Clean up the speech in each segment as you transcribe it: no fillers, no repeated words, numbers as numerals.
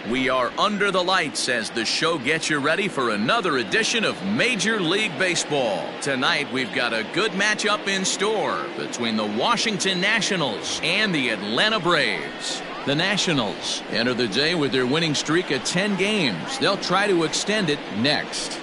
We are under the lights as the show gets you ready for another edition of Major League Baseball. Tonight we've got a good matchup in store between the Washington Nationals and the Atlanta Braves. The Nationals enter the day with their winning streak at 10 games. They'll try to extend it next.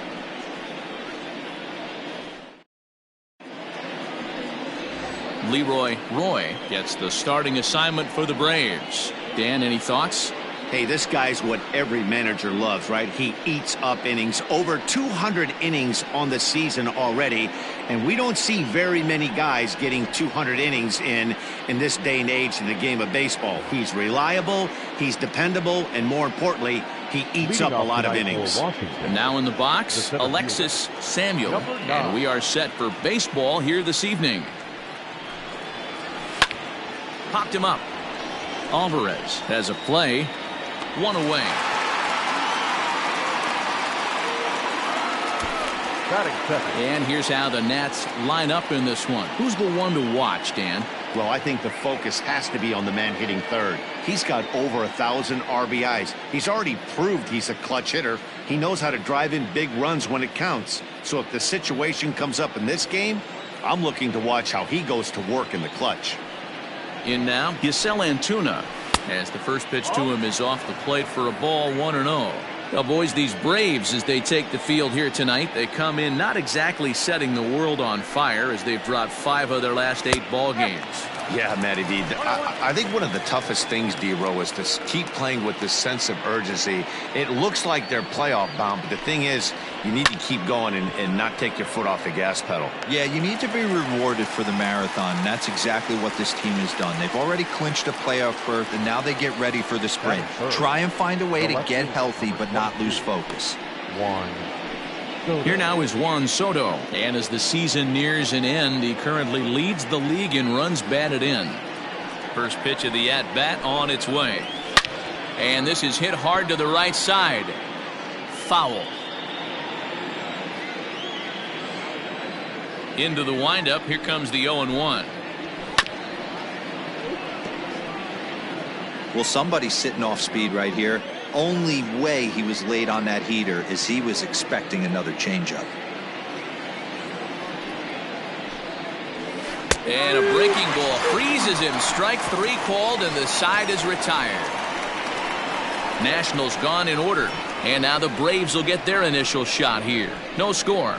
Leroy Roy gets the starting assignment for the Braves. Dan, any thoughts? Hey, this guy's what every manager loves, right? He eats up innings. Over 200 innings on the season already. And we don't see very many guys getting 200 innings in this day and age in the game of baseball. He's reliable, he's dependable, and more importantly, he eats up a lot of innings. And now in the box, Alexis Samuel. And we are set for baseball here this evening. Popped him up. Alvarez has a play. One away. And here's how the Nats line up in this one. Who's the one to watch, Dan? Well, I think the focus has to be on the man hitting third. He's got over 1,000 RBIs. He's already proved he's a clutch hitter. He knows how to drive in big runs when it counts. So if the situation comes up in this game, I'm looking to watch how he goes to work in the clutch. In now, Giselle Antuna, as the first pitch to him is off the plate for a ball, 1-0. Now, boys, these Braves, as they take the field here tonight, they come in not exactly setting the world on fire as they've dropped 5 of their last 8 ball games. Yeah, Matty B. I think one of the toughest things, D-Row, is to keep playing with this sense of urgency. It looks like they're playoff bound, but the thing is, you need to keep going and not take your foot off the gas pedal. Yeah, you need to be rewarded for the marathon. That's exactly what this team has done. They've already clinched a playoff berth, and now they get ready for the sprint. Try and find a way to get healthy, but not lose focus. Here now is Juan Soto, and as the season nears an end, he currently leads the league in runs batted in. First pitch of the at-bat on its way. And this is hit hard to the right side. Foul. Into the windup, here comes the 0-1. Well, somebody's sitting off speed right here. Only way he was late on that heater is he was expecting another changeup. And a breaking ball freezes him. Strike 3 called, and the side is retired. Nationals gone in order. And now the Braves will get their initial shot here. No score.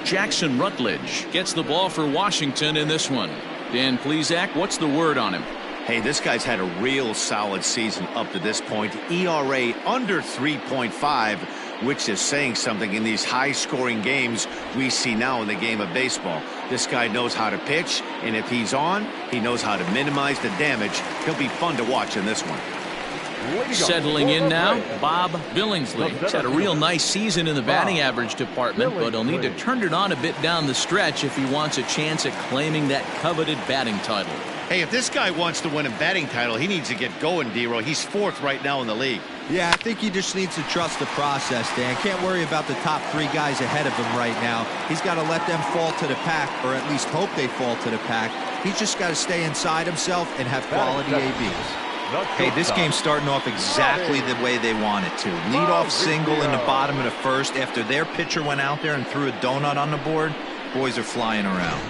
Jackson Rutledge gets the ball for Washington in this one. Dan Plesac, what's the word on him? Hey, this guy's had a real solid season up to this point. ERA under 3.5, which is saying something in these high-scoring games we see now in the game of baseball. This guy knows how to pitch, and if he's on, he knows how to minimize the damage. He'll be fun to watch in this one. Settling in now, Bob Billingsley. He's had a real nice season in the batting average department, but he'll need to turn it on a bit down the stretch if he wants a chance at claiming that coveted batting title. Hey, if this guy wants to win a batting title, he needs to get going, D-Row. He's 4th right now in the league. Yeah, I think he just needs to trust the process, Dan. Can't worry about the top 3 guys ahead of him right now. He's got to let them fall to the pack, or at least hope they fall to the pack. He's just got to stay inside himself and have quality ABs. Hey, this game's starting off exactly the way they want it to. Lead-off single in the bottom of the first after their pitcher went out there and threw a donut on the board. Boys are flying around.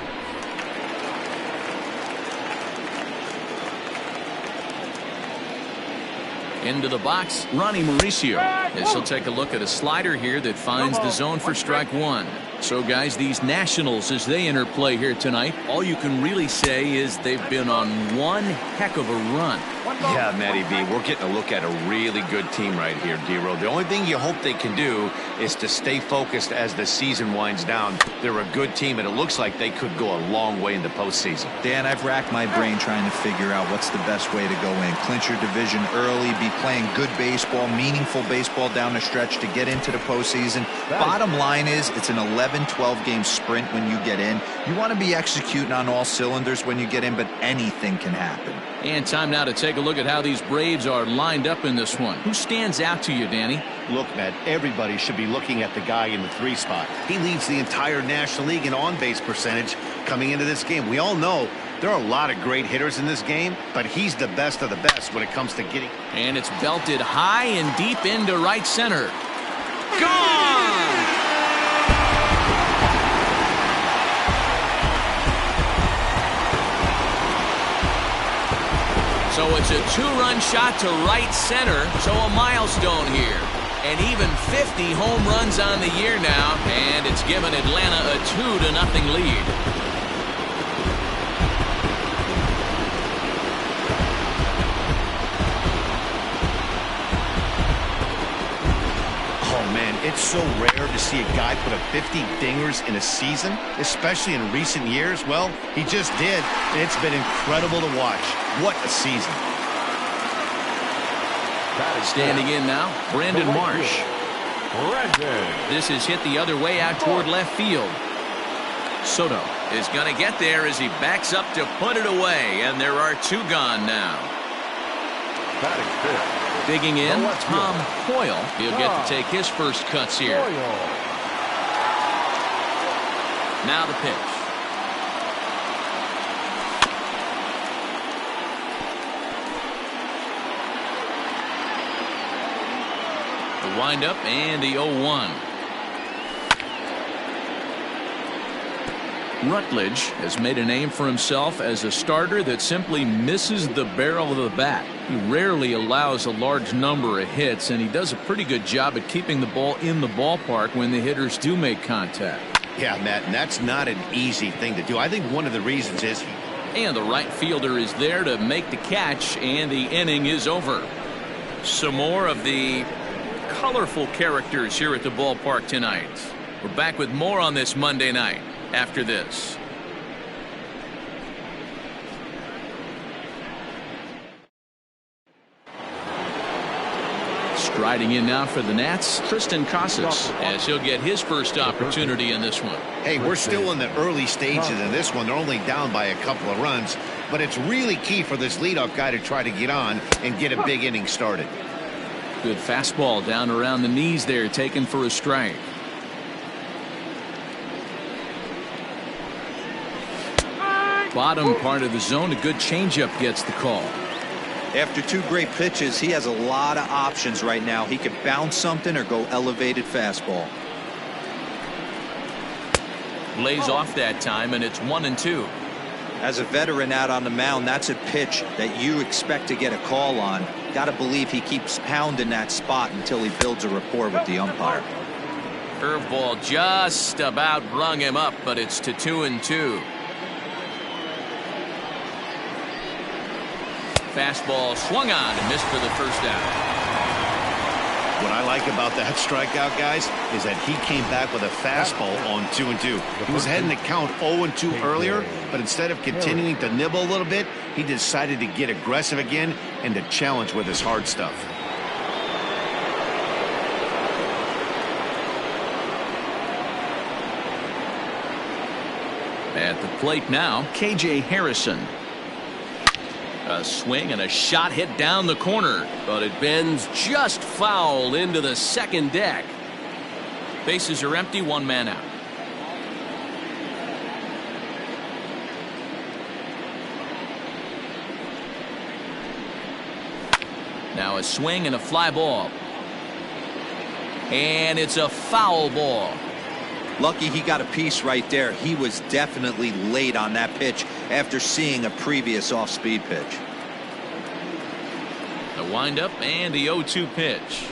Into the box, Ronnie Mauricio. As he'll take a look at a slider here that finds the zone for strike 1. So, guys, these Nationals, as they enter play here tonight, all you can really say is they've been on one heck of a run. Yeah, Matty B, we're getting a look at a really good team right here, D-Row. The only thing you hope they can do is to stay focused as the season winds down. They're a good team, and it looks like they could go a long way in the postseason. Dan, I've racked my brain trying to figure out what's the best way to go in. Clinch your division early, be playing good baseball, meaningful baseball down the stretch to get into the postseason. Bottom line is it's an 11-12 game sprint when you get in. You want to be executing on all cylinders when you get in, but anything can happen. And time now to take a look at how these Braves are lined up in this one. Who stands out to you, Danny? Look, Matt, everybody should be looking at the guy in the 3 spot. He leads the entire National League in on-base percentage coming into this game. We all know there are a lot of great hitters in this game, but he's the best of the best when it comes to getting. And it's belted high and deep into right center. Gone! So it's a 2-run shot to right center, so a milestone here. And even 50 home runs on the year now, and it's given Atlanta a 2-0 lead. Oh man, it's so rare to see a guy put up 50 dingers in a season, especially in recent years. Well, he just did, and it's been incredible to watch. What a season. Standing in now, Brandon Marsh. This is hit the other way out toward left field. Soto is going to get there as he backs up to put it away, and there are 2 gone now. Digging in, Tom Hoyle. He'll get to take his first cuts here. Now the pitch. The windup and the 0-1. Rutledge has made a name for himself as a starter that simply misses the barrel of the bat. He rarely allows a large number of hits, and he does a pretty good job at keeping the ball in the ballpark when the hitters do make contact. Yeah, Matt, and that's not an easy thing to do. I think one of the reasons is and the right fielder is there to make the catch, and the inning is over. Some more of the colorful characters here at the ballpark tonight. We're back with more on this Monday night after this. Striding in now for the Nats, Tristan Casas, as he'll get his first opportunity in this one. Hey, we're still in the early stages of this one. They're only down by a couple of runs, but it's really key for this leadoff guy to try to get on and get a big inning started. Good fastball down around the knees there, taken for a strike. Bottom part of the zone, a good changeup gets the call. After 2 great pitches, he has a lot of options right now. He could bounce something or go elevated fastball. Lays off that time, and it's 1-2. As a veteran out on the mound, that's a pitch that you expect to get a call on. Got to believe he keeps pounding that spot until he builds a rapport with the umpire. Curveball just about rung him up, but it's to 2-2. Fastball swung on and missed for the first out. What I like about that strikeout, guys, is that he came back with a fastball on 2-2. He was heading to count 0-2 earlier, but instead of continuing to nibble a little bit, he decided to get aggressive again and to challenge with his hard stuff. At the plate now, K.J. Harrison. A swing and a shot hit down the corner, but it bends just foul into the second deck. Bases are empty, 1 man out. Now a swing and a fly ball. And it's a foul ball. Lucky he got a piece right there. He was definitely late on that pitch after seeing a previous off-speed pitch. The windup and the 0-2 pitch.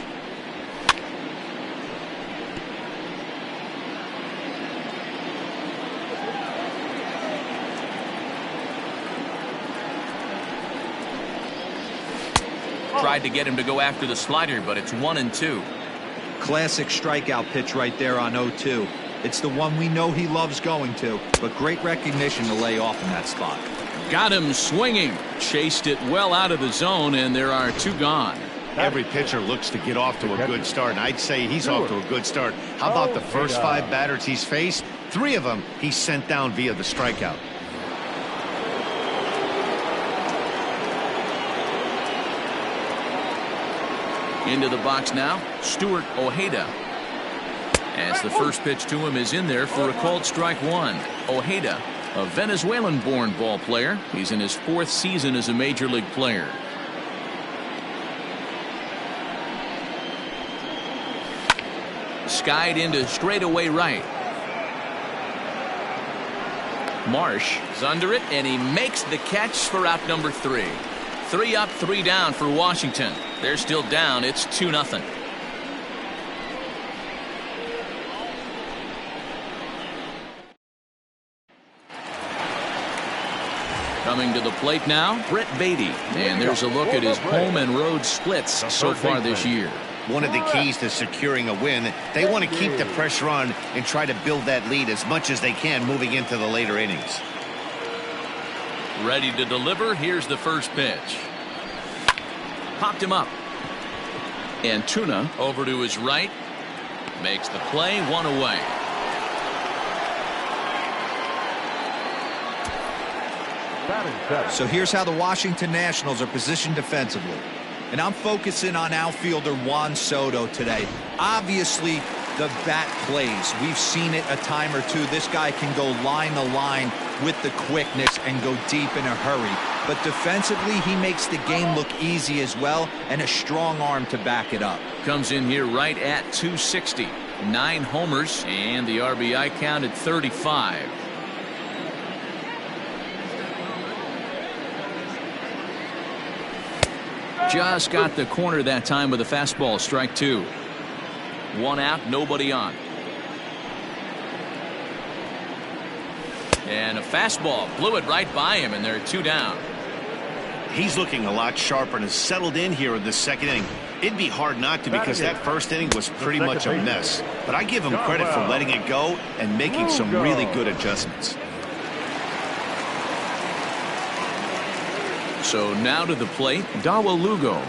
Tried to get him to go after the slider, but it's 1-2. Classic strikeout pitch right there on 0-2. It's the one we know he loves going to, but great recognition to lay off in that spot. Got him swinging. Chased it well out of the zone, and there are 2 gone. every pitcher looks to get off to a good start, and I'd say he's off to a good start. How about the first 5 batters he's faced? 3 of them he's sent down via the strikeout. Into the box now, Stuart Ojeda. As the first pitch to him is in there for a called strike 1. Ojeda, a Venezuelan-born ball player. He's in his 4th season as a major league player. Skied into straightaway right. Marsh is under it, and he makes the catch for out number 3. 3 up, 3 down for Washington. They're still down. It's 2-0. Coming to the plate now, Brett Beatty. And there's a look at his home and road splits so far this year. One of the keys to securing a win, they want to keep the pressure on and try to build that lead as much as they can moving into the later innings. Ready to deliver. Here's the first pitch. Popped him up. Antuna over to his right. Makes the play, 1 away. So here's how the Washington Nationals are positioned defensively. And I'm focusing on outfielder Juan Soto today. Obviously, the bat plays. We've seen it a time or two. This guy can go line to line with the quickness and go deep in a hurry. But defensively, he makes the game look easy as well, and a strong arm to back it up. Comes in here right at 260. 9 homers, and the RBI count at 35. Just got the corner that time with a fastball, strike 2. 1 out, nobody on. And a fastball blew it right by him, and they're 2 down. He's looking a lot sharper and has settled in here in the 2nd inning. It'd be hard not to, because that 1st inning was pretty much a mess. But I give him credit for letting it go and making some really good adjustments. So now to the plate, Dawa Lugo.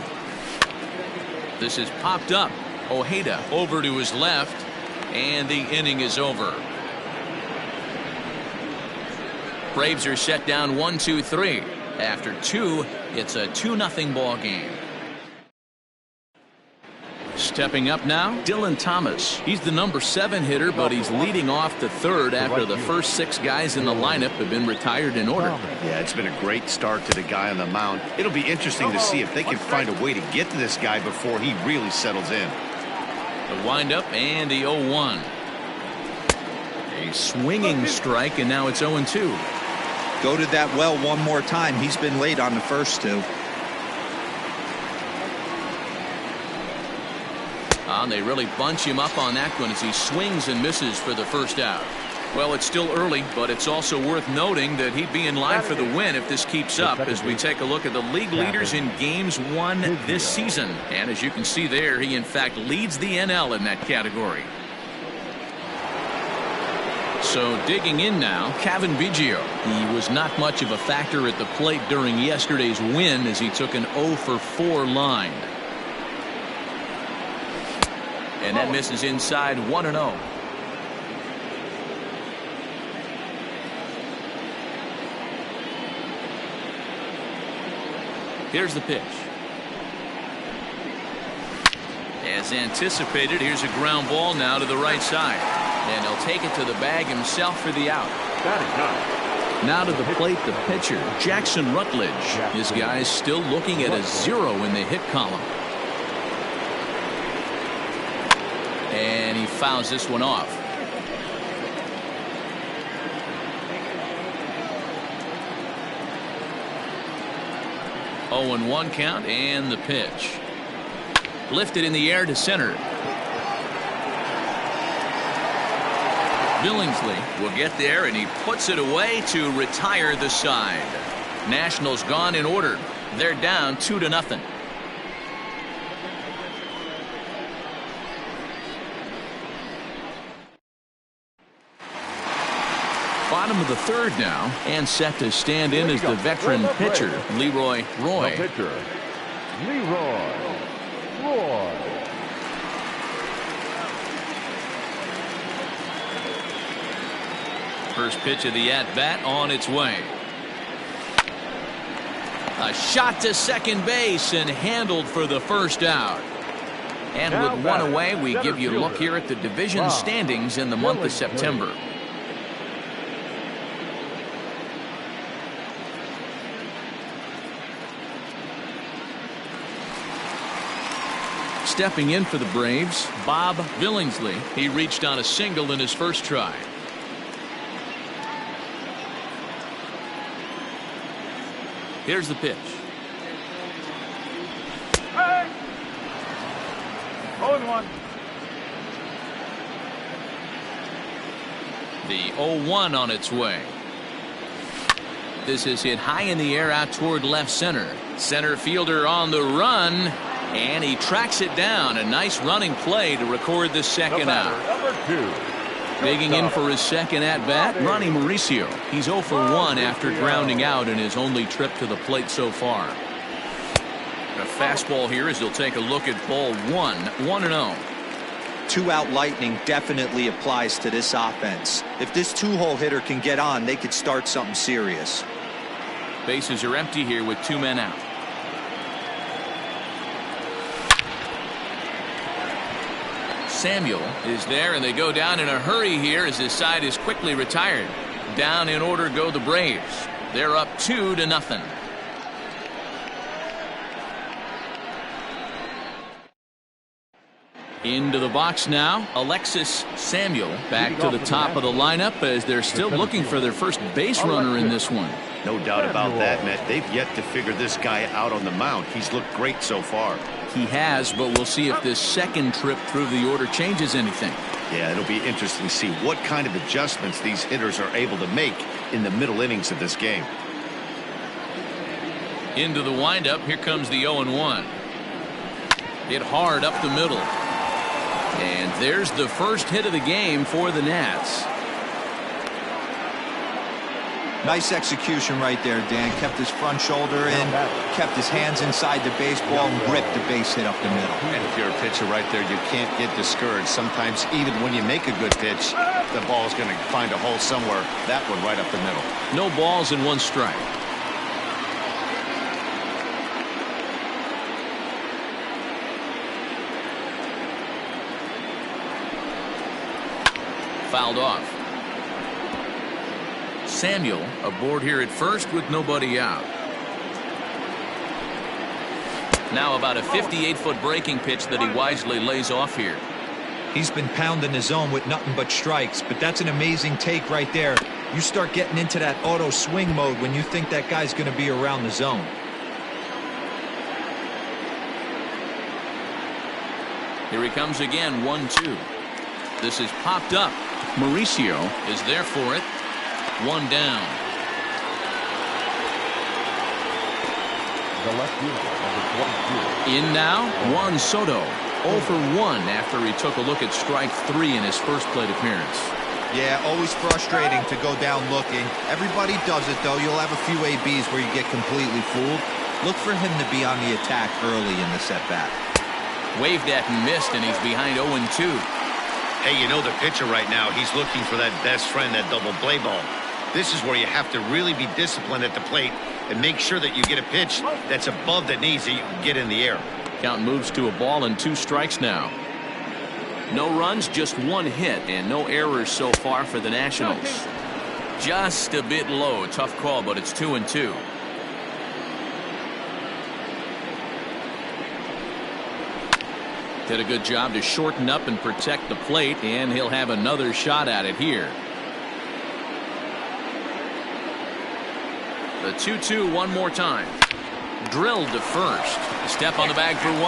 This is popped up. Ojeda over to his left, and the inning is over. Braves are set down 1-2-3. After 2, it's a 2-0 ball game. Stepping up now, Dylan Thomas. He's the number 7 hitter, but he's leading off the 3rd after the first 6 guys in the lineup have been retired in order. Yeah, it's been a great start to the guy on the mound. It'll be interesting to see if they can find a way to get to this guy before he really settles in. The windup and the 0-1. A swinging strike, and now it's 0-2. Go to that well one more time. He's been late on the first 2. They really bunch him up on that one as he swings and misses for the first out. Well, it's still early, but it's also worth noting that he'd be in line for the win if this keeps up, as we take a look at the league leaders in games won this season. And as you can see there, he in fact leads the NL in that category. So digging in now, Cavan Biggio. He was not much of a factor at the plate during yesterday's win as he took an 0-for-4 line. And that misses inside, 1-0. Here's the pitch. As anticipated, here's a ground ball now to the right side. And he'll take it to the bag himself for the out. Now to the plate, the pitcher, Jackson Rutledge. This guy's still looking at a 0 in the hit column. And he fouls this one off. Oh, and 1 count, and the pitch. Lifted in the air to center. Billingsley will get there, and he puts it away to retire the side. Nationals gone in order. They're down 2-0. Bottom of the 3rd now, and set to stand in as the veteran pitcher, Leroy Roy. The pitcher, Leroy Roy. First pitch of the at-bat on its way. A shot to second base and handled for the first out. And with one away, we give you a look here at the division standings in the month of September. Stepping in for the Braves, Bob Billingsley. He reached on a single in his first try. Here's the pitch. Hey! 0-1. The 0-1 on its way. This is hit high in the air out toward left center. Center fielder on the run, and he tracks it down. A nice running play to record the second out. Number 2. Digging in for his second at-bat, Ronnie Mauricio. He's 0 for 1 after grounding out in his only trip to the plate so far. A fastball here as he'll take a look at ball 1, 1-0. 2-out lightning definitely applies to this offense. If this two-hole hitter can get on, they could start something serious. Bases are empty here with 2 men out. Samuel is there, and they go down in a hurry here as his side is quickly retired. Down in order go the Braves. They're up 2-0. Into the box now, Alexis Samuel back to the top of the lineup as they're still looking for their first base runner in this one. No doubt about that, Matt. They've yet to figure this guy out on the mound. He's looked great so far. He has, but we'll see if this second trip through the order changes anything. Yeah, it'll be interesting to see what kind of adjustments these hitters are able to make in the middle innings of this game. Into the windup, here comes the 0-1. Hit hard up the middle. And there's the first hit of the game for the Nats. Nice execution right there, Dan. Kept his front shoulder in, kept his hands inside the baseball, and ripped the base hit up the middle. And if you're a pitcher right there, you can't get discouraged. Sometimes even when you make a good pitch, the ball's going to find a hole somewhere. That one right up the middle. No balls and 1 strike. Fouled off. Samuel aboard here at first with nobody out. Now about a 58-foot breaking pitch that he wisely lays off here. He's been pounding the zone with nothing but strikes, but that's an amazing take right there. You start getting into that auto swing mode when you think that guy's going to be around the zone. Here he comes again, 1-2. This is popped up. Mauricio is there for it. 1 down. The left fielder, number 22. In now, Juan Soto. 0 for 1 after he took a look at strike 3 in his first plate appearance. Yeah, always frustrating to go down looking. Everybody does it, though. You'll have a few ABs where you get completely fooled. Look for him to be on the attack early in the set-back. Waved at and missed, and he's behind 0-2. Hey, you know the pitcher right now, he's looking for that best friend, that double play ball. This is where you have to really be disciplined at the plate and make sure that you get a pitch that's above the knees that you can get in the air. Count moves to a ball and 2 strikes now. No runs, just 1 hit, and no errors so far for the Nationals. Just a bit low. Tough call, but it's 2-2. Did a good job to shorten up and protect the plate, and he'll have another shot at it here. The 2-2 one more time. Drilled to first. Step on the bag for 1.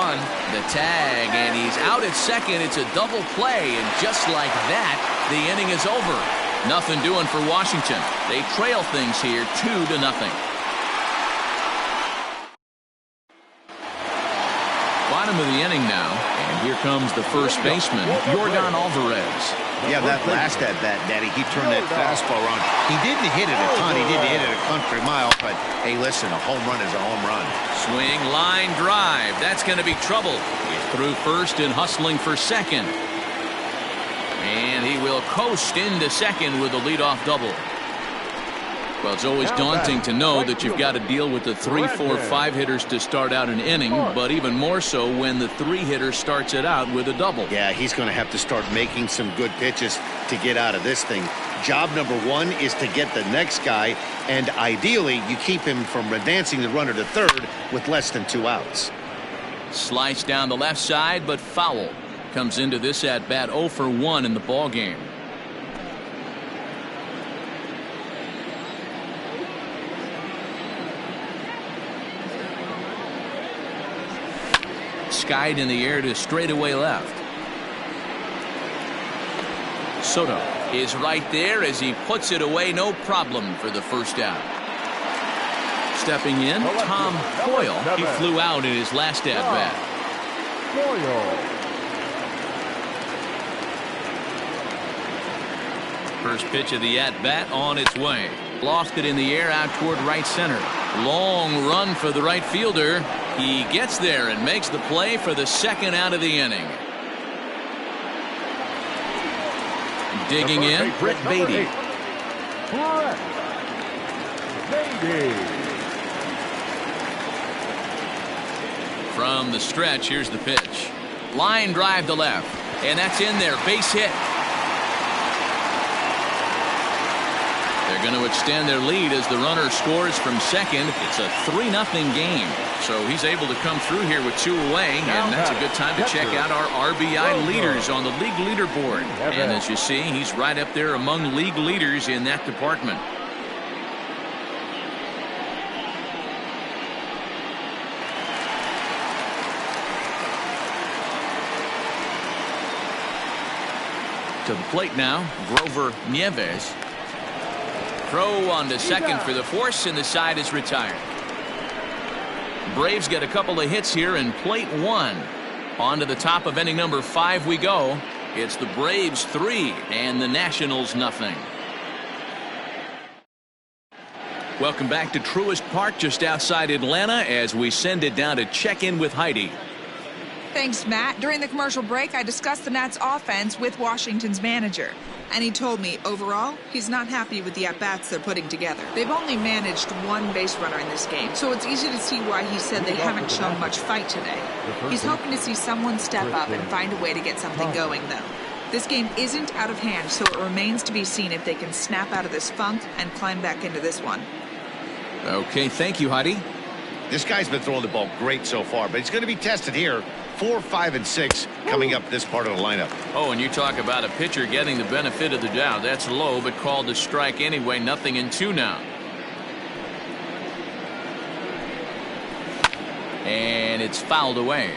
The tag, and he's out at second. It's a double play, and just like that, the inning is over. Nothing doing for Washington. They trail things here 2-0. Bottom of the inning now, and here comes the first baseman, Yordan Alvarez. Yeah, that last at-bat, Daddy, he turned that fastball around. He didn't hit it a ton. He didn't hit it a country mile, but hey, listen, a home run is a home run. Swing, line drive. That's going to be trouble. He's through first and hustling for second. And he will coast into second with a leadoff double. Well, it's always daunting to know that you've got to deal with the 3, 4, 5 hitters to start out an inning, but even more so when the 3 hitter starts it out with a double. Yeah, he's going to have to start making some good pitches to get out of this thing. Job number 1 is to get the next guy, and ideally you keep him from advancing the runner to third with less than 2 outs. Sliced down the left side, but foul. Comes into this at bat 0 for 1 in the ball game. Skied in the air to straightaway left. Soto is right there as he puts it away, no problem for the first out. Stepping in, Tom Coyle. He flew out in his last at bat. First pitch of the at bat on its way. Lofted in the air out toward right center. Long run for the right fielder. He gets there and makes the play for the second out of the inning. Digging in, Brett Beatty. From the stretch, here's the pitch. Line drive to left, and that's in there. Base hit. They're going to extend their lead as the runner scores from second. It's a 3-0 game. So he's able to come through here with 2 away, and that's a good time to check out our RBI leaders on the league leaderboard. And as you see, he's right up there among league leaders in that department. To the plate now, Grover Nieves. Throw on to second for the force, and the side is retired. Braves get a couple of hits here in plate 1. On to the top of inning number 5 we go. It's the Braves 3 and the Nationals nothing. Welcome back to Truist Park just outside Atlanta as we send it down to check in with Heidi. Thanks, Matt. During the commercial break, I discussed the Nats offense with Washington's manager. And he told me, overall, he's not happy with the at-bats they're putting together. They've only managed 1 base runner in this game, so it's easy to see why he said they haven't shown much fight today. He's hoping to see someone step up and find a way to get something going, though. This game isn't out of hand, so it remains to be seen if they can snap out of this funk and climb back into this one. Okay, thank you, Heidi. This guy's been throwing the ball great so far, but he's going to be tested here. 4, 5, and 6 coming up this part of the lineup. Oh, and you talk about a pitcher getting the benefit of the doubt. That's low, but called a strike anyway. 0-2 now. And it's fouled away.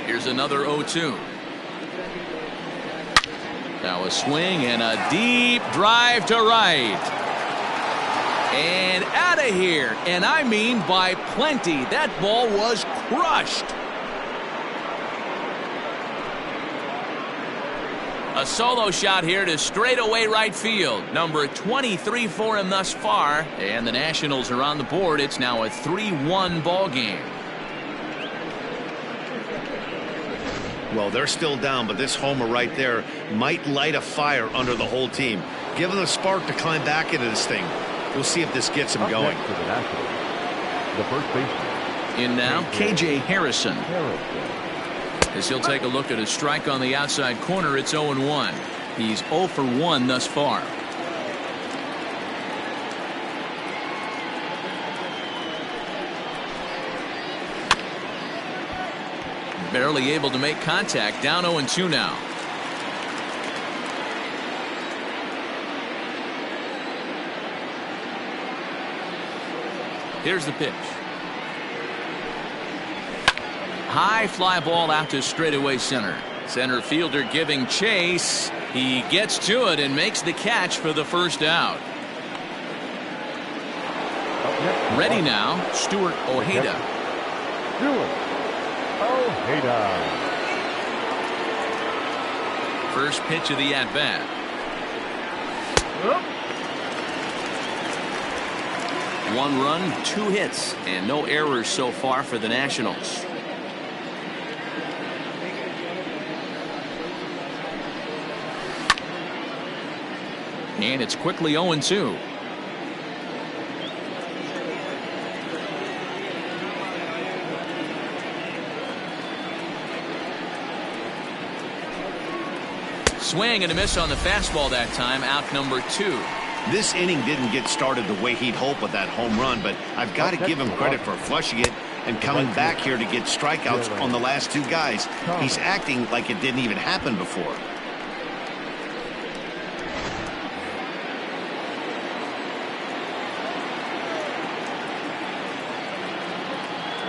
Here's another 0-2. Now a swing and a deep drive to right. And out of here, and I mean by plenty. That ball was crushed. A solo shot here to straightaway right field. Number 23 for him thus far, and the Nationals are on the board. It's now a 3-1 ball game. Well, they're still down, but this homer right there might light a fire under the whole team. Give them a spark to climb back into this thing. We'll see if this gets him going. The first baseman. In now, KJ Harrison. As he'll take a look at a strike on the outside corner, it's 0-1. He's 0 for 1 thus far. Barely able to make contact. Down 0-2 now. Here's the pitch. High fly ball out to straightaway center. Center fielder giving chase. He gets to it and makes the catch for the first out. Ready now, Stuart Ojeda. First pitch of the at-bat. 1 run, 2 hits, and no errors so far for the Nationals. And it's quickly 0-2. Swing and a miss on the fastball that time. Out number 2. This inning didn't get started the way he'd hoped with that home run, but I've got to give him credit for flushing it and coming back here to get strikeouts on the last 2 guys. He's acting like it didn't even happen before.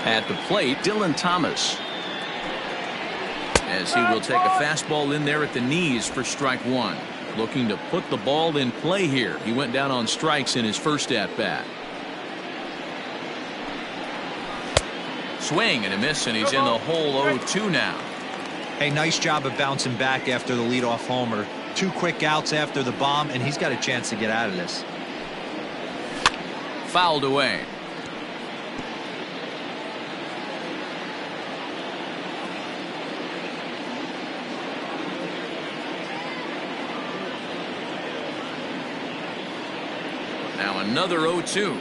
At the plate, Dylan Thomas. As he will take a fastball in there at the knees for strike 1. Looking to put the ball in play here. He went down on strikes in his first at-bat. Swing and a miss, and he's in the hole 0-2 now. Hey, nice job of bouncing back after the leadoff homer. 2 quick outs after the bomb, and he's got a chance to get out of this. Fouled away. Now another 0-2.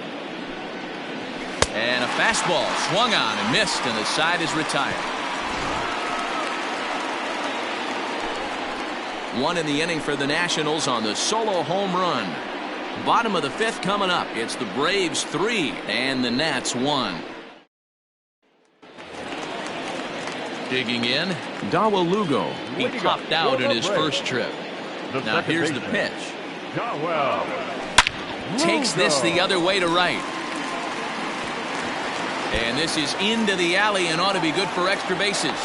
And a fastball swung on and missed, and the side is retired. 1 in the inning for the Nationals on the solo home run. Bottom of the 5th coming up. It's the Braves 3 and the Nats 1. Digging in, Dawa Lugo. He popped out in his first trip. Now here's the pitch. Takes this the other way to right. And this is into the alley and ought to be good for extra bases.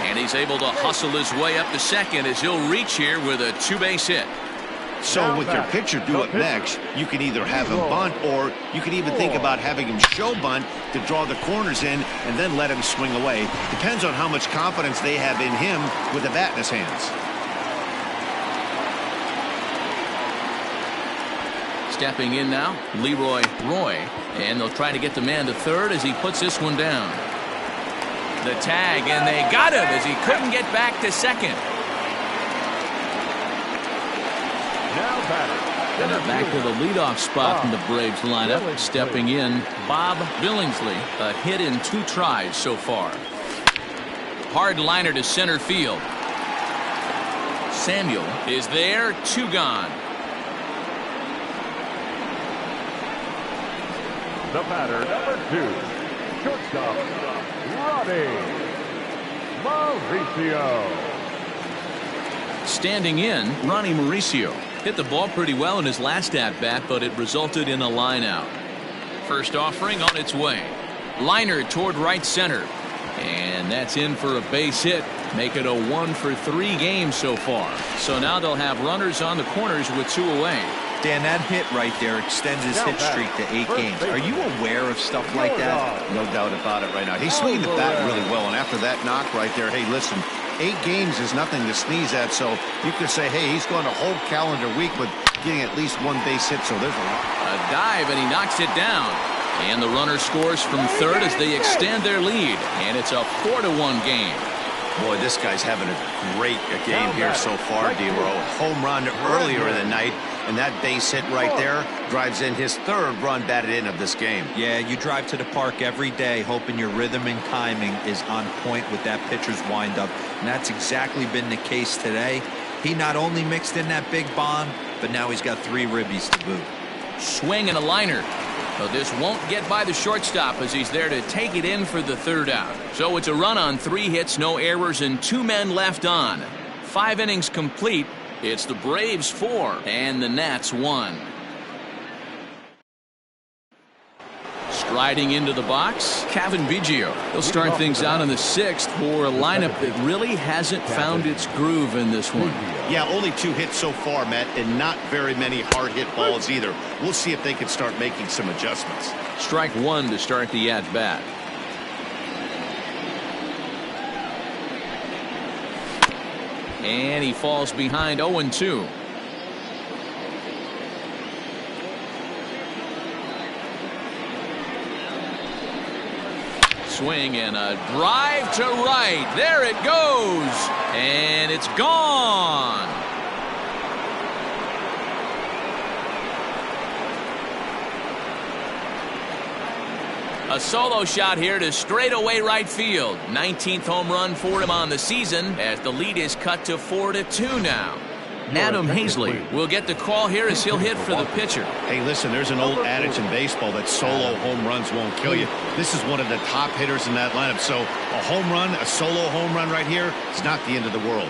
And he's able to hustle his way up to second as he'll reach here with a 2-base hit. So with your pitcher do it next, you can either have him bunt, or you can even think about having him show bunt to draw the corners in and then let him swing away. Depends on how much confidence they have in him with the bat in his hands. Stepping in now, Leroy Roy, and they'll try to get the man to third as he puts this one down. The tag, and they got him as he couldn't get back to second. And back to the leadoff spot in the Braves lineup. Stepping in, Bob Billingsley, a hit in 2 tries so far. Hard liner to center field. Samuel is there, 2 gone. The batter, number 2, shortstop, Mauricio. Standing in, Ronnie Mauricio hit the ball pretty well in his last at-bat, but it resulted in a line out. First offering on its way. Liner toward right center. And that's in for a base hit. Make it a 1-for-3 game so far. So now they'll have runners on the corners with 2 away. Dan, that hit right there extends his hit streak to 8 games. Are you aware of stuff like that? No doubt about it right now. He's swinging the bat really well, and after that knock right there, hey, listen, 8 games is nothing to sneeze at, so you could say, hey, he's going a whole calendar week with getting at least 1 base hit, so there's a dive, and he knocks it down. And the runner scores from third as they extend their lead, and it's a 4-1 game. Boy, this guy's having a great game here so far, D-Row. Home run earlier in the night, and that base hit right there drives in his 3rd run batted in of this game. Yeah, you drive to the park every day hoping your rhythm and timing is on point with that pitcher's windup, and that's exactly been the case today. He not only mixed in that big bomb, but now he's got 3 ribbies to boot. Swing and a liner. But this won't get by the shortstop as he's there to take it in for the 3rd out. So it's a run on 3 hits, no errors, and 2 men left on. 5 innings complete. It's the Braves 4 and the Nats 1. Striding into the box, Kevin Biggio. He'll start things out in the 6th for a lineup that really hasn't found its groove in this one. Yeah, only 2 hits so far, Matt, and not very many hard hit balls either. We'll see if they can start making some adjustments. Strike 1 to start the at-bat. And he falls behind 0-2. swing and a drive to right. There it goes. And it's gone. A solo shot here to straightaway right field. 19th home run for him on the season as the lead is cut to 4-2 now. Adam Hazley will get the call here as he'll hit for the pitcher. Hey, listen, there's an old adage in baseball that solo home runs won't kill you. This is one of the top hitters in that lineup. So a home run, a solo home run right here, it's not the end of the world.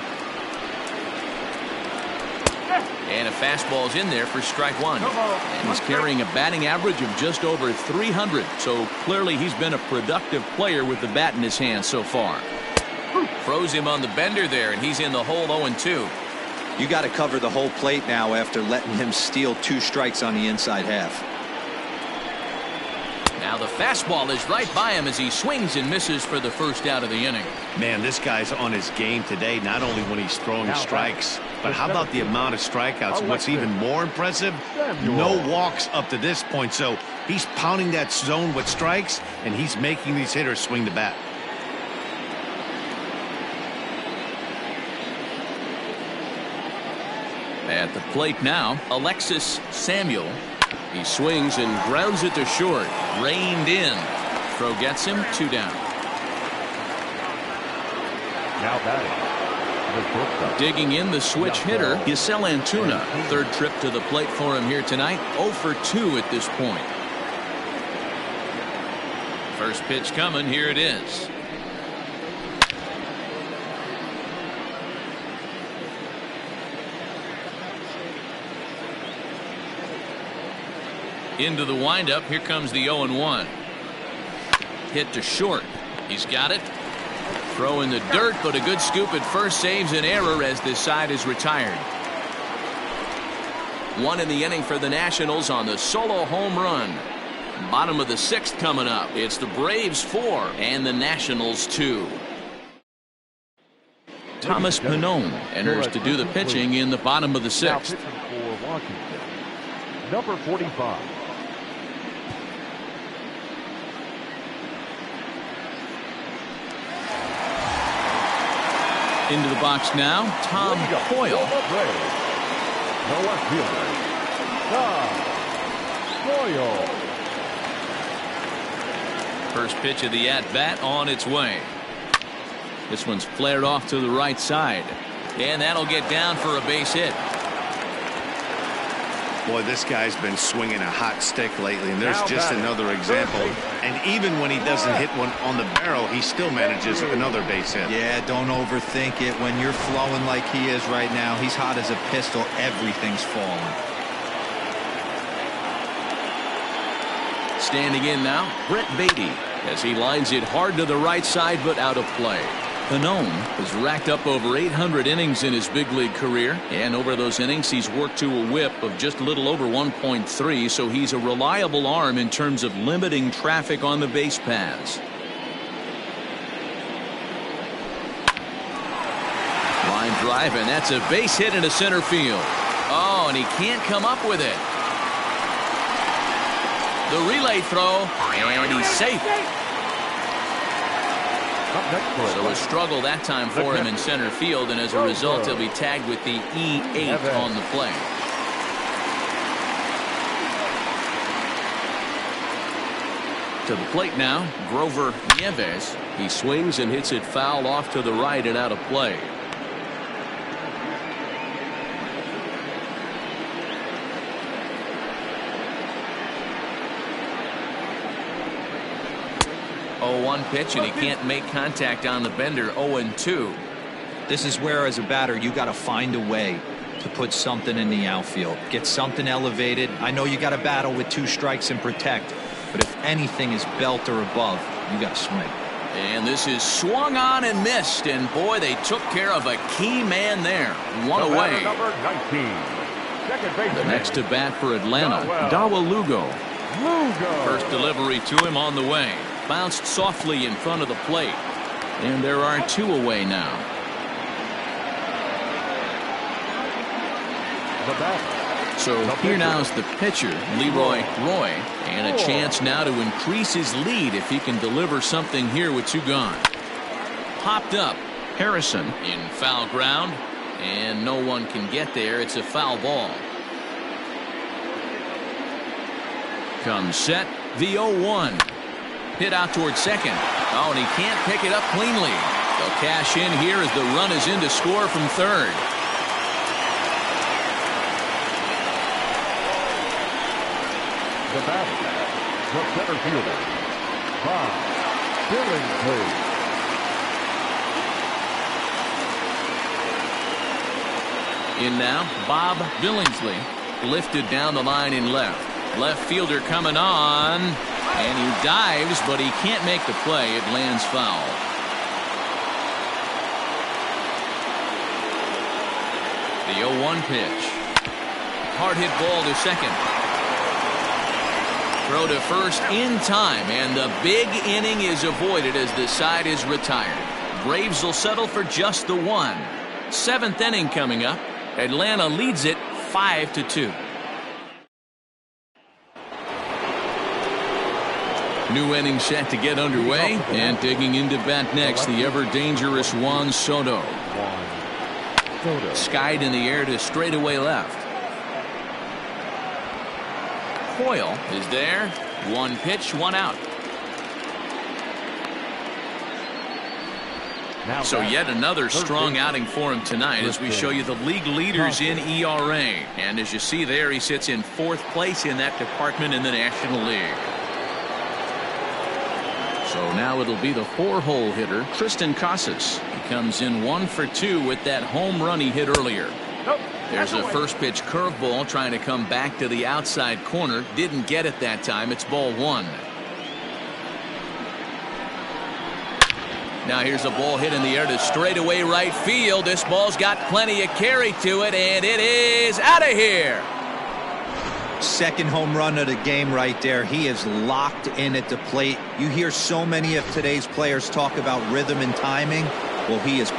And a fastball's in there for strike one. And he's carrying a batting average of just over 300. So clearly he's been a productive player with the bat in his hand so far. Throws him on the bender there, and he's in the hole 0-2. You got to cover the whole plate now after letting him steal 2 strikes on the inside half. Now the fastball is right by him as he swings and misses for the first out of the inning. Man, this guy's on his game today, not only when he's throwing strikes, but how about the amount of strikeouts? What's even more impressive, no walks up to this point. So he's pounding that zone with strikes, and he's making these hitters swing the bat. At the plate now, Alexis Samuel. He swings and grounds it to short. Reined in. Throw gets him, 2 down. Now batting, the shortstop. Digging in the switch hitter, Giselle Antuna. Third trip to the plate for him here tonight. 0-for-2 at this point. First pitch coming. Here it is. Into the windup. Here comes the 0-1. Hit to short. He's got it. Throw in the dirt, but a good scoop at first saves an error as this side is retired. 1 in the inning for the Nationals on the solo home run. Bottom of the 6th coming up. It's the Braves 4 and the Nationals 2. Thomas Pannone enters to do the pitching in the bottom of the 6th. For Washington, number 45. Into the box now, Tom Hoyle. The left fielder, Tom Hoyle. First pitch of the at-bat on its way. This one's flared off to the right side. And that'll get down for a base hit. Boy, this guy's been swinging a hot stick lately, and there's just another example. And even when he doesn't hit one on the barrel, he still manages another base hit. Yeah, don't overthink it. When you're flowing like he is right now, he's hot as a pistol. Everything's falling. Standing in now, Brett Beatty, as he lines it hard to the right side, but out of play. Pannone has racked up over 800 innings in his big league career, and over those innings he's worked to a whip of just a little over 1.3, so he's a reliable arm in terms of limiting traffic on the base paths. Line drive, and that's a base hit into center field. Oh, and he can't come up with it. The relay throw, and he's safe. So a struggle that time for him in center field, and as a result he'll be tagged with the E8 on the play. To the plate now, Grover Nieves. He swings and hits it foul off to the right and out of play. One pitch, and he can't make contact on the bender. 0-2. This is where, as a batter, you got to find a way to put something in the outfield. Get something elevated. I know you got to battle with 2 strikes and protect, but if anything is belt or above, you got to swing. And this is swung on and missed, and boy, they took care of a key man there. 1 away. Number 19. The next to bat for Atlanta, Dawa Lugo. First delivery to him on the way. Bounced softly in front of the plate. And there are 2 away now. The bat, So here now is the pitcher, Leroy Roy, and a chance now to increase his lead if he can deliver something here with 2 gone. Popped up. Harrison in foul ground, and no one can get there. It's a foul ball. Comes set. The 0-1. Hit out towards second. Oh, and he can't pick it up cleanly. They'll cash in here as the run is in to score from third. The batter, the center fielder, Bob Billingsley. In now, Bob Billingsley, lifted down the line in left. Left fielder coming on, and he dives, but he can't make the play. It lands foul. The 0-1 pitch. Hard hit ball to second. Throw to first in time, and the big inning is avoided as the side is retired. Braves will settle for just the 1. 7th inning coming up. Atlanta leads it 5-2. New inning set to get underway, and digging into bat next, the ever-dangerous Juan Soto. Skied in the air to straightaway left. Hoyle is there. 1 pitch, 1 out. So yet another strong outing for him tonight as we show you the league leaders in ERA. And as you see there, he sits in 4th place in that department in the National League. So now it'll be the 4-hole hitter, Tristan Casas. He comes in 1 for 2 with that home run he hit earlier. There's a first pitch curveball trying to come back to the outside corner. Didn't get it that time. It's ball 1. Now here's a ball hit in the air to straightaway right field. This ball's got plenty of carry to it, and it is out of here. Second home run of the game right there. He is locked in at the plate. You hear so many of today's players talk about rhythm and timing. Well, he is.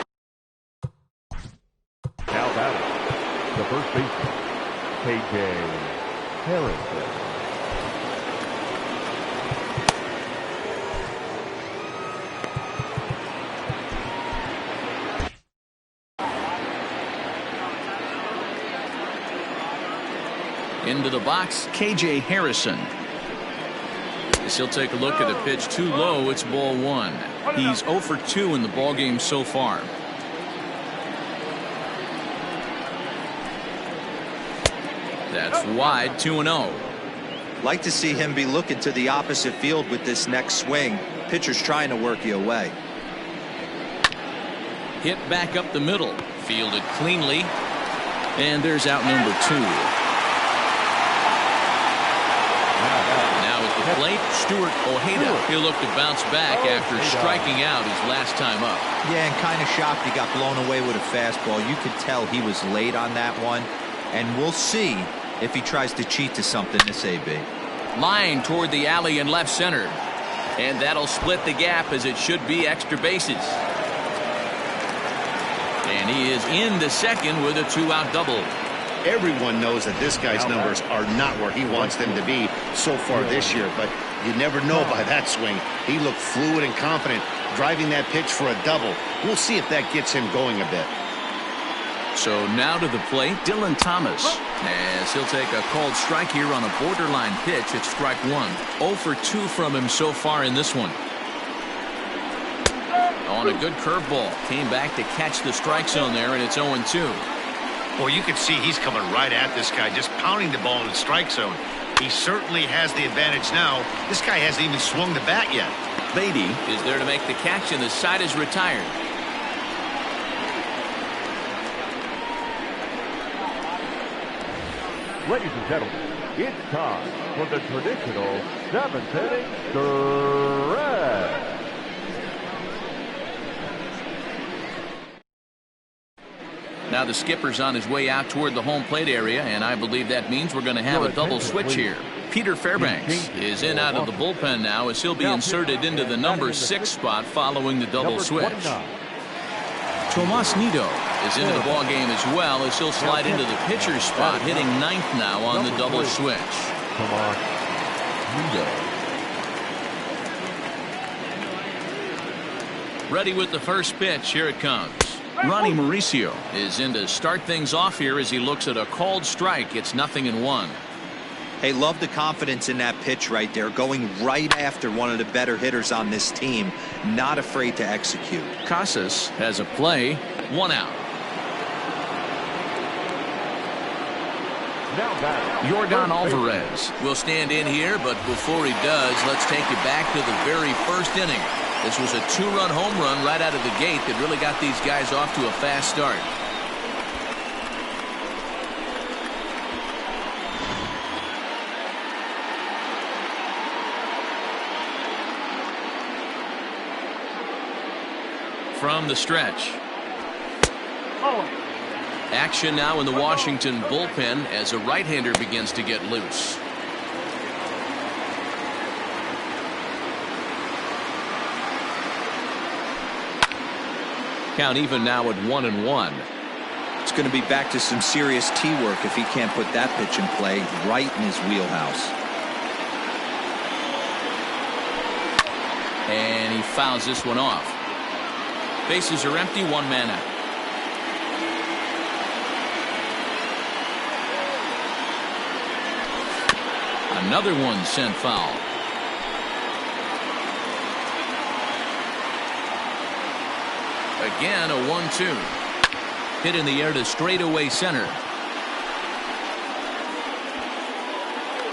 Now batting, the first baseman, KJ Harrison. Into the box, KJ Harrison. As he'll take a look at the pitch too low, it's ball 1. He's 0 for 2 in the ballgame so far. That's wide, 2-0. Like to see him be looking to the opposite field with this next swing. Pitcher's trying to work you away. Hit back up the middle, fielded cleanly, and there's out number 2. Now at the plate, Stuart Ojeda. He'll look to bounce back after striking out his last time up. Yeah, and kind of shocked he got blown away with a fastball. You could tell he was late on that one, and we'll see if he tries to cheat to something this AB. Line toward the alley in left center, and that'll split the gap as it should be extra bases. And he is into second with a 2-out double. Everyone knows that this guy's numbers are not where he wants them to be so far this year, but you never know by that swing. He looked fluid and confident, driving that pitch for a double. We'll see if that gets him going a bit. So now to the plate, Dylan Thomas, as he'll take a called strike here on a borderline pitch. It's strike 1. 0 for 2 from him so far in this one. On a good curveball, came back to catch the strike zone there, and it's 0-2. Well, you can see he's coming right at this guy, just pounding the ball in the strike zone. He certainly has the advantage now. This guy hasn't even swung the bat yet. Beatty is there to make the catch, and the side is retired. Ladies and gentlemen, it's time for the traditional 7th inning stretch. Now the skipper's on his way out toward the home plate area, and I believe that means we're going to have a double switch here. Peter Fairbanks is in out of the bullpen now as he'll be inserted into the number 6 spot following the double switch. Tomas Nido is into the ball game as well, as he'll slide into the pitcher's spot, hitting ninth now on the double switch. Come on. Ready with the first pitch. Here it comes. Ronnie Mauricio is in to start things off here as he looks at a called strike. It's 0-1. Hey, love the confidence in that pitch right there, going right after one of the better hitters on this team, not afraid to execute. Casas has a play, 1 out. Yordan Alvarez will stand in here, but before he does, let's take you back to the very first inning. This was a 2-run home run right out of the gate that really got these guys off to a fast start. From the stretch. Action now in the Washington bullpen as a right-hander begins to get loose. Count even now at 1-1. It's going to be back to some serious tee work if he can't put that pitch in play right in his wheelhouse. And he fouls this one off. Bases are empty, 1 man out. Another one sent foul. Again, a 1-2. Hit in the air to straightaway center.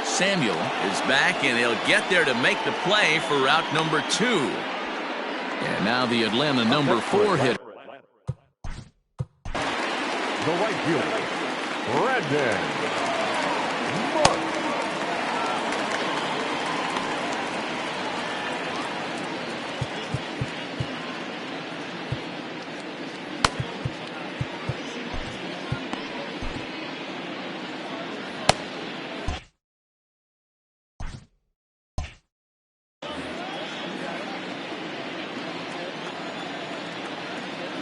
Samuel is back, and he'll get there to make the play for route number 2. And now the Atlanta number 4 hitter. The right fielder, Brandon Mark.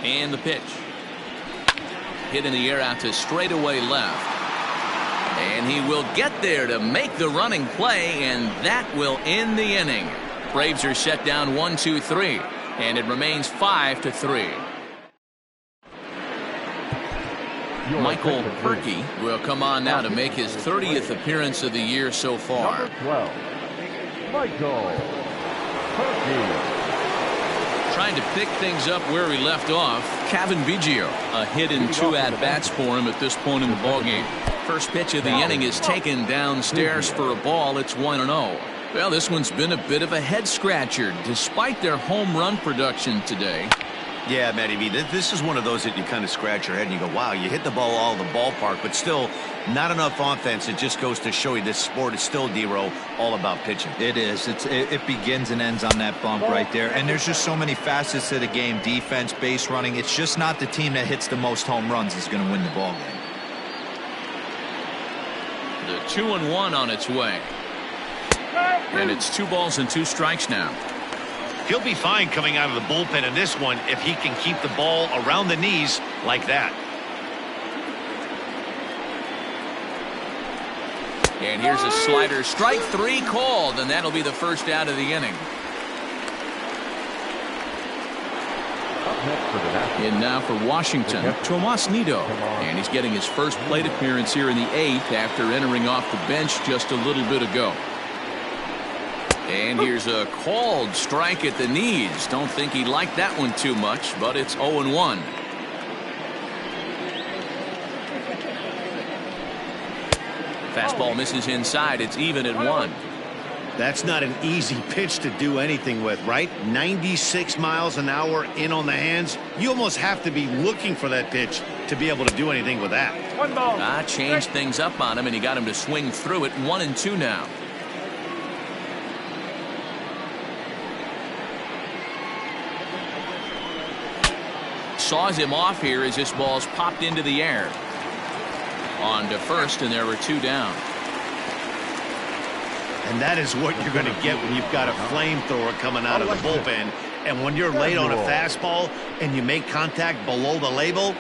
And the pitch. Hit in the air out to straightaway left. And he will get there to make the running play, and that will end the inning. Braves are set down 1-2-3, and it remains 5-3. Michael Perkey will come on now to make his 30th appearance of the year so far. Number 12, Michael Perkey. Trying to pick things up where he left off. Kevin Biggio, a hit in 2 at-bats for him at this point in the ballgame. First pitch of the inning is taken downstairs for a ball. It's 1-0. Well, this one's been a bit of a head-scratcher despite their home run production today. Yeah, Matty V, this is one of those that you kind of scratch your head and you go, wow, you hit the ball all the ballpark, but still not enough offense. It just goes to show you this sport is still, D-Row, all about pitching. It is. It begins and ends on that bump right there. And there's just so many facets to the game. Defense, base running. It's just not the team that hits the most home runs is going to win the ball game. The 2-1 on its way. And it's 2 balls and 2 strikes now. He'll be fine coming out of the bullpen in this one if he can keep the ball around the knees like that. And here's a slider. Strike 3 called, and that'll be the first out of the inning. In now for Washington, Tomas Nido. And he's getting his first plate appearance here in the 8th after entering off the bench just a little bit ago. And here's a called strike at the knees. Don't think he liked that one too much, but it's 0-1. Fastball misses inside. It's even at 1. That's not an easy pitch to do anything with, right? 96 miles an hour in on the hands. You almost have to be looking for that pitch to be able to do anything with that. Changed things up on him, and he got him to swing through it. 1-2 now. Saws him off here as this ball's popped into the air. On to first, and there were 2 down. And that is what you're going to get when you've got a flamethrower coming out of the bullpen. And when you're late on a fastball and you make contact below the label,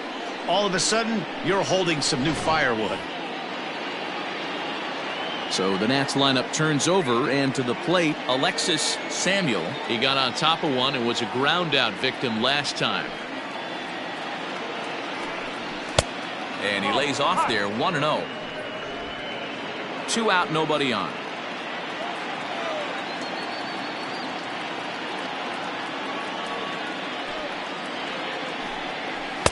all of a sudden, you're holding some new firewood. So the Nats lineup turns over, and to the plate, Alexis Samuel. He got on top of one and was a ground out victim last time. And he lays off there, 1-0. 2 out, nobody on.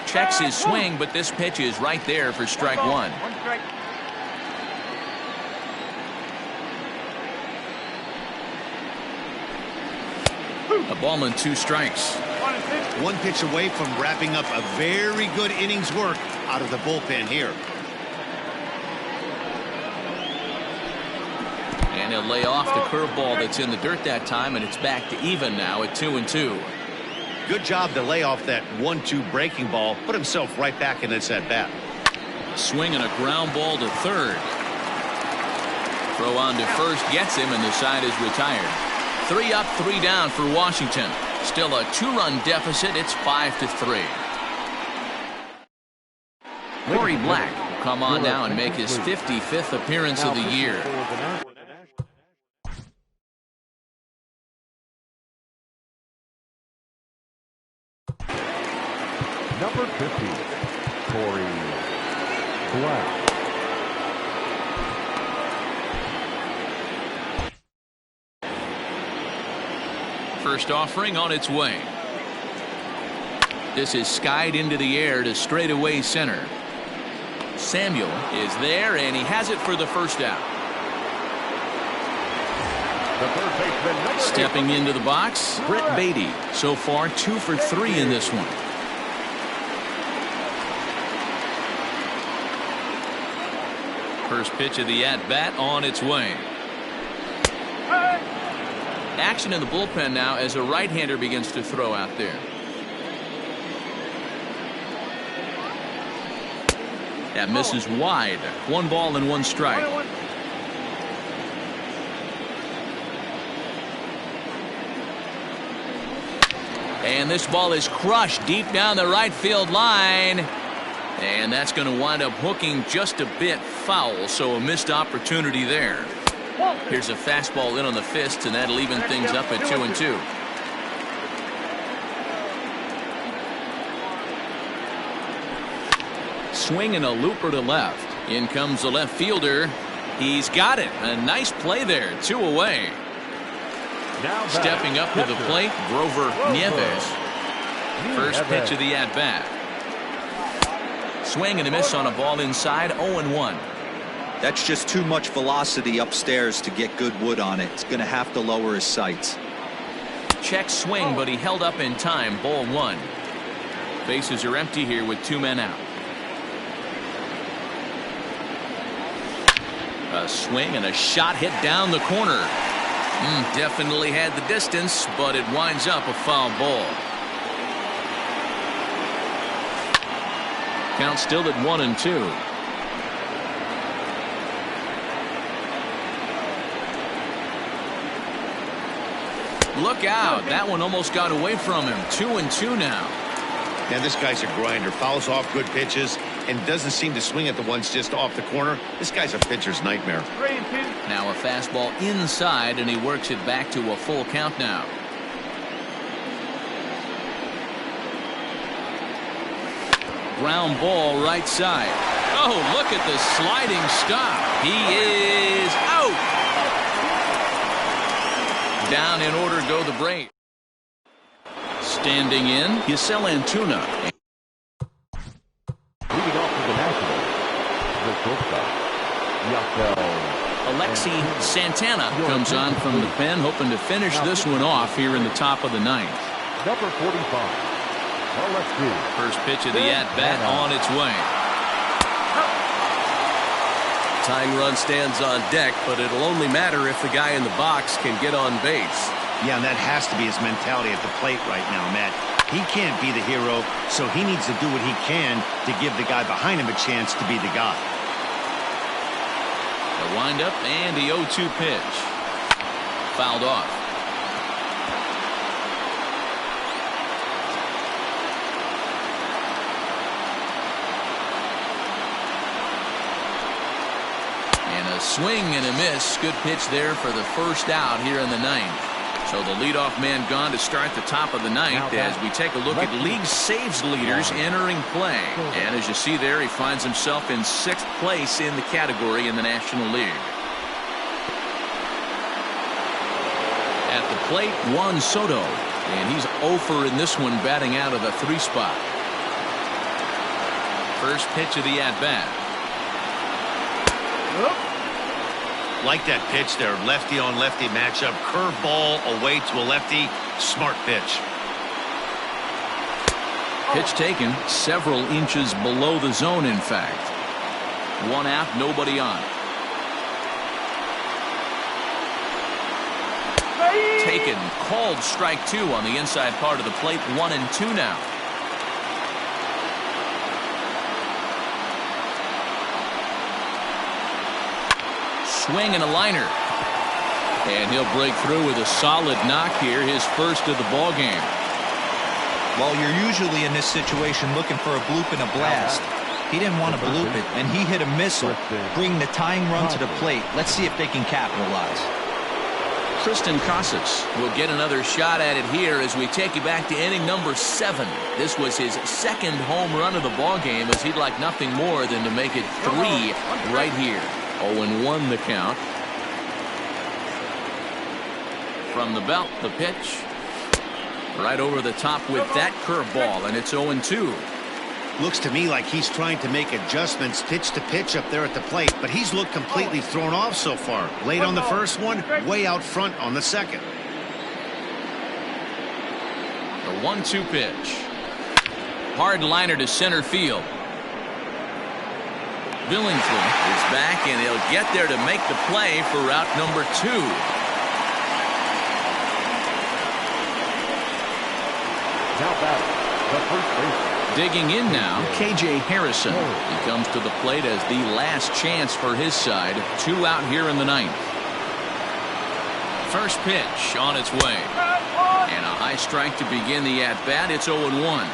Checks his swing, but this pitch is right there for strike one. A ball and 2 strikes. One pitch away from wrapping up a very good innings work out of the bullpen here. And he'll lay off the curveball that's in the dirt that time, and it's back to even now at 2-2. Good job to lay off that 1-2 breaking ball. Put himself right back in this at bat. Swing and a ground ball to third. Throw on to first gets him, and the side is retired. 3 up, 3 down for Washington. Still a 2-run deficit. It's 5-3. Rory Black will come on now and make his 55th appearance of the year. Number 50, Rory Black. First offering on its way. This is skied into the air to straightaway center. Samuel is there, and he has it for the first out. Stepping into the box, Britt Beatty. So far 2 for 3 in this one. First pitch of the at-bat on its way. Action in the bullpen now as a right-hander begins to throw out there. That misses wide. 1 ball and 1 strike. And this ball is crushed deep down the right field line. And that's going to wind up hooking just a bit foul, so a missed opportunity there. Here's a fastball in on the fist, and that'll even things up at 2-2. Swing and a looper to left. In comes the left fielder. He's got it. A nice play there. 2 away. Stepping up to the plate, Grover Nieves. First pitch of the at-bat. Swing and a miss on a ball inside, 0-1. That's just too much velocity upstairs to get good wood on it. It's going to have to lower his sights. Check swing, but he held up in time. Ball 1. Bases are empty here with 2 men out. A swing and a shot hit down the corner. Definitely had the distance, but it winds up a foul ball. Count still at 1-2. Look out. That one almost got away from him. 2-2 now. And this guy's a grinder. Fouls off good pitches and doesn't seem to swing at the ones just off the corner. This guy's a pitcher's nightmare. Now a fastball inside, and he works it back to a full count now. Ground ball right side. Oh, look at the sliding stop. He is out. Down in order go the break. Standing in, Yusel Antuna. Moving off to the Nationals, the shortstop, Alexi Santana comes on from the pen, hoping to finish this one off here in the top of the 9th. Number 45. First pitch of the at-bat on its way. Tying run stands on deck, but it'll only matter if the guy in the box can get on base. Yeah, and that has to be his mentality at the plate right now, Matt. He can't be the hero, so he needs to do what he can to give the guy behind him a chance to be the guy. The windup and the 0-2 pitch. Fouled off. swing and a miss. Good pitch there for the first out here in the ninth. So the leadoff man gone to start the top of the ninth as we take a look at league saves leaders entering play. And as you see there, he finds himself in 6th place in the category in the National League. At the plate, Juan Soto, and he's 0 for in this one, batting out of the 3 spot. First pitch of the at-bat. Like that pitch there, lefty on lefty matchup, curveball away to a lefty, smart pitch. Pitch taken several inches below the zone, in fact. 1 out, nobody on. Taken, called strike 2 on the inside part of the plate. 1-2 now. Swing and a liner. And he'll break through with a solid knock here, his first of the ball game. Well, you're usually in this situation looking for a bloop and a blast. He didn't want to bloop it, and he hit a missile, bringing the tying run to the plate. Let's see if they can capitalize. Tristan Casas will get another shot at it here as we take you back to inning number 7. This was his 2nd home run of the ball game, as he'd like nothing more than to make it 3 right here. 0-1 the count. From the belt, the pitch. Right over the top with that curveball, and it's 0-2. Looks to me like he's trying to make adjustments pitch to pitch up there at the plate, but he's looked completely thrown off so far. Late on the first one, way out front on the second. The 1-2 pitch. Hard liner to center field. Billingsley is back, and he'll get there to make the play for route number 2. Now batting, the first baseman. Digging in now, KJ Harrison. He comes to the plate as the last chance for his side. 2 out here in the ninth. First pitch on its way. And a high strike to begin the at-bat. It's 0-1.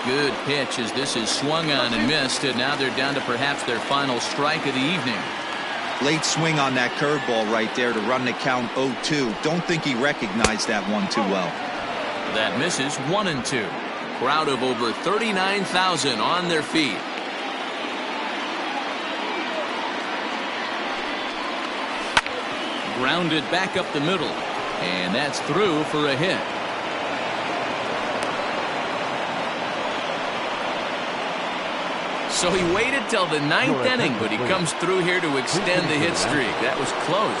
Good pitch as this is swung on and missed, and now they're down to perhaps their final strike of the evening. Late swing on that curveball right there to run the count 0-2. Don't think he recognized that one too well. That misses. 1-2. Crowd of over 39,000 on their feet. Grounded back up the middle, and that's through for a hit. So he waited till the 9th inning, but he comes through here to extend the hit streak. That was close.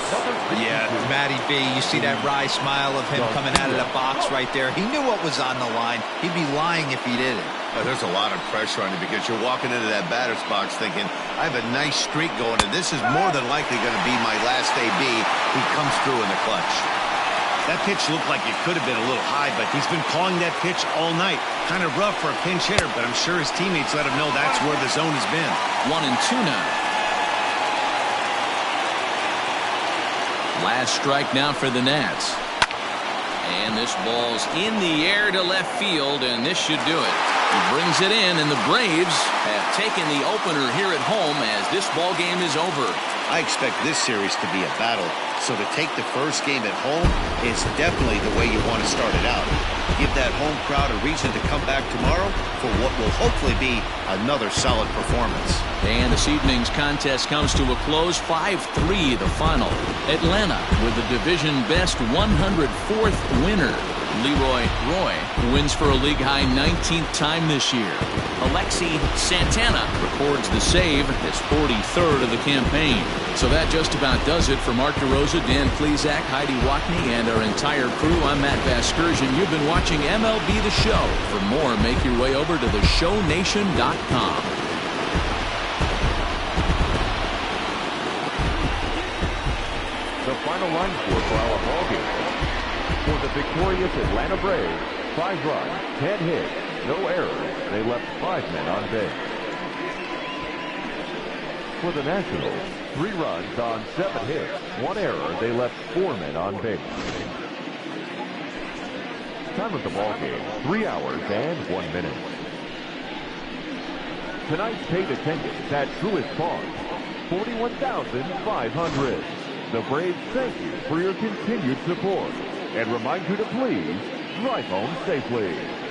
Yeah, Matty B, you see that wry smile of him coming out of the box right there. He knew what was on the line. He'd be lying if he didn't. There's a lot of pressure on you because you're walking into that batter's box thinking, I have a nice streak going, and this is more than likely going to be my last AB. He comes through in the clutch. That pitch looked like it could have been a little high, but he's been calling that pitch all night. Kind of rough for a pinch hitter, but I'm sure his teammates let him know that's where the zone has been. 1-2 now. Last strike now for the Nats. And this ball's in the air to left field, and this should do it. He brings it in, and the Braves have taken the opener here at home as this ball game is over. I expect this series to be a battle, so to take the first game at home is definitely the way you want to start it out. Give that home crowd a reason to come back tomorrow for what will hopefully be another solid performance. And this evening's contest comes to a close, 5-3 the final. Atlanta with the division best 104th winner. Leroy Roy wins for a league-high 19th time this year. Alexi Santana records the save, his 43rd of the campaign. So that just about does it for Mark DeRosa, Dan Plesac, Heidi Watney, and our entire crew. I'm Matt Vasgersian. You've been watching MLB The Show. For more, make your way over to theshownation.com. The final line score for our ball game. For the victorious Atlanta Braves, 5 runs, 10 hits, no errors. They left 5 men on base. For the Nationals, 3 runs on 7 hits, 1 error. They left 4 men on base. Time of the ball game, 3 hours and 1 minute. Tonight's paid attendance at Truist Park, 41,500. The Braves thank you for your continued support and remind you to please drive home safely.